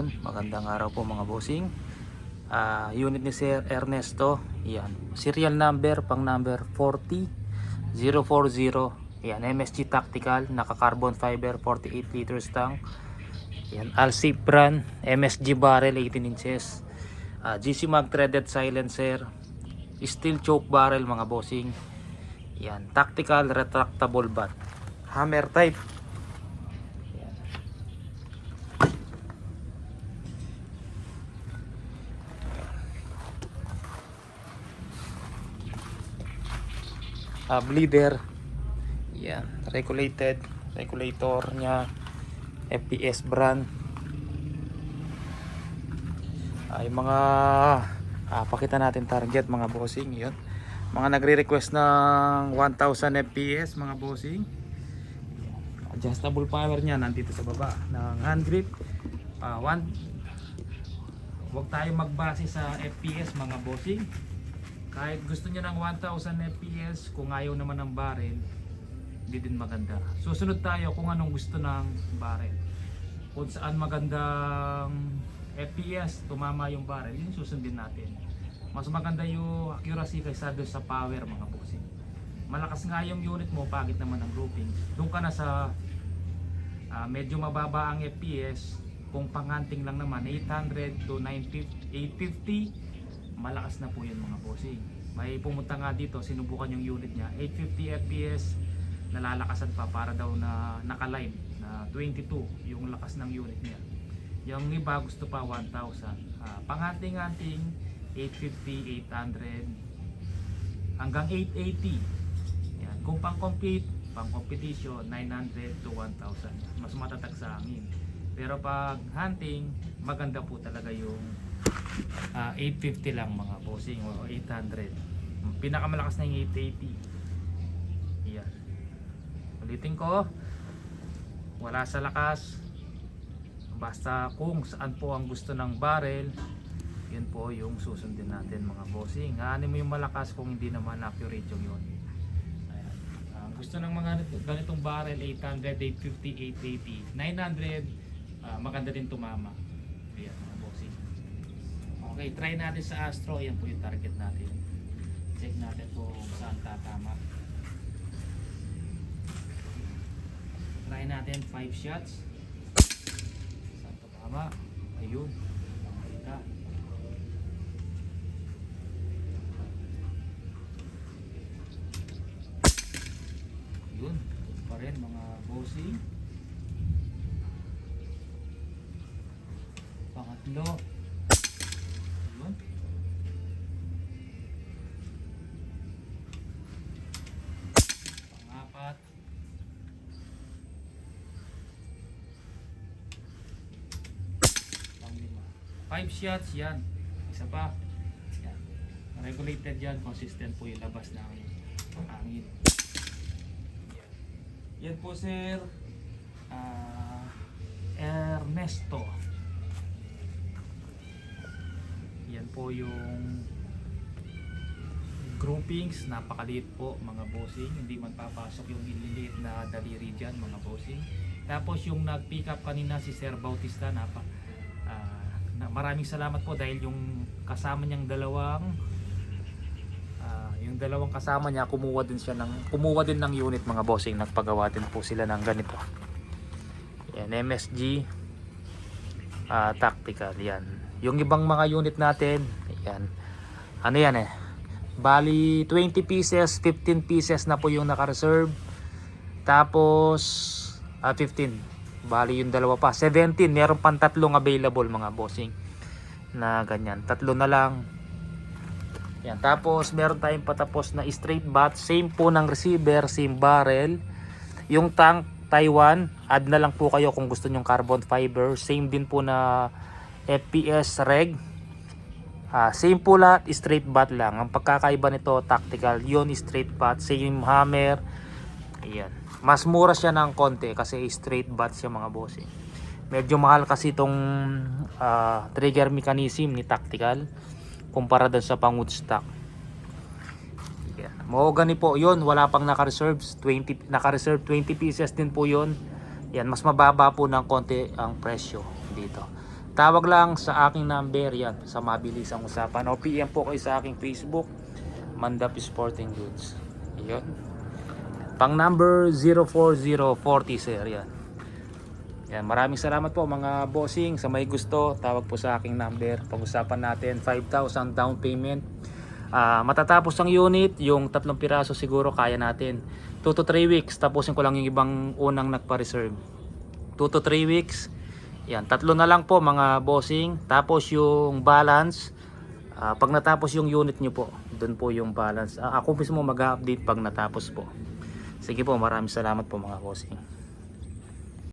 Magandang araw po mga bossing. Unit ni Sir Ernesto. Yan. Serial number pang number 40040. Yan, MSG Tactical, naka carbon fiber 48 liters tank. Yan, Alsip brand, MSG barrel 18 inches. GC Mag threaded silencer, steel choke barrel mga bossing. Yan, tactical retractable bat. Hammer type. Bleeder. Yan, regulator nya FPS brand. Yung mga pakita natin target mga bossing. Yun, mga nagre-request ng 1000 FPS mga bossing. Adjustable power nya nandito sa baba ng hand grip. Huwag tayo magbase sa FPS mga bossing. Kahit gusto niya ng 1000 FPS, kung ayaw naman ng barrel, hindi din maganda. Susunod tayo kung anong gusto ng barrel. Kung saan magandang FPS, tumama yung barrel, yun susundin natin. Mas maganda yung accuracy kaysa doon sa power mga bossing. Malakas nga yung unit mo, pagit naman ang grouping. Doon ka na sa medyo mababa ang FPS. Kung panganting lang naman, 800 to 850, malakas na po yan mga bossing. May pumunta nga dito, sinubukan yung unit niya, 850 FPS, nalalakasan pa para daw na naka-live na 22 yung lakas ng unit niya. Yung iba gusto pa 1000. Panganting-anting 850, 800 hanggang 880. Yan. Kung pang-compete, pang-competition, 900 to 1000. Mas matatag sa hangin. Pero pag hunting, maganda po talaga yung 850 lang mga bossing o 800. Pinakamalakas na yung 880. Yan. Ulitin ko, wala sa lakas, basta kung saan po ang gusto ng barrel, yun po yung susundin natin mga bossing. Ano mo yung malakas kung hindi naman accurate yung yun. Ayan. Gusto ng mga ganitong barrel, 800, 850, 880, 900, maganda din tumama. Ayan. Okay, try natin sa Astro. Yan po yung target natin. Check natin kung saan tatama. Try natin 5 shots. Saan tatama? Ayun. Makita. Ayun. Ito pa rin mga bossing. Pangatlo. Pangapat. Panglima. 5 shots yan. Isa pa. Yan. Regulated yan. Consistent po yung labas ng hangin. Yan. Yan po sir Ernesto. Yan po yung groupings, napakaliit po mga bossing, hindi man papasok yung ililiit na daliri dyan mga bossing. Tapos yung nag-pick up kanina si Sir Bautista, maraming salamat po dahil yung kasama niyang dalawang kasama niya, kumuha din ng unit mga bossing, nagpagawa din po sila ng ganito. Yan, MSG Tactical yan. Yung ibang mga unit natin, yan. Ano yan bali 20 pieces, 15 pieces na po yung naka-reserve. Tapos 15. Bali yung dalawa pa, 17. Meron pang tatlong available mga bossing. Na ganyan, tatlo na lang. Yan, tapos meron tayong patapos na straight bat, same po ng receiver, same barrel. Yung tank Taiwan, add na lang po kayo kung gusto nyong carbon fiber, same din po na FPS reg. Same po lahat, straight bat lang. Ang pagkakaiba nito, tactical, yun straight bat, same hammer. Ayan. Mas mura siya ng konti kasi straight bat siya mga bossing. Medyo mahal kasi itong trigger mechanism ni tactical kumpara dun sa pang Woodstock. Ayan. Mahogany po yun, wala pang naka-reserve 20 pieces din po yun. Yan, mas mababa po ng konti ang presyo dito. tawag lang sa aking number yan sa mabilisang usapan o PM po kayo sa aking Facebook, Mandap Sporting Goods. Yun. Pang number 04040 sir yan. Yan, maraming salamat po mga bossing. Sa may gusto, tawag po sa aking number. Pag-usapan natin 5,000 down payment. Matatapos ang unit, yung 3 piraso siguro kaya natin. 2 to 3 weeks, tapusin ko lang yung ibang unang nagpa-reserve. 2 to 3 weeks. Yan, 3 na lang po mga bossing. Tapos yung balance, pag natapos yung unit nyo po, doon po yung balance. Ako mismo mag-update pag natapos po. Sige po, maraming salamat po mga bossing.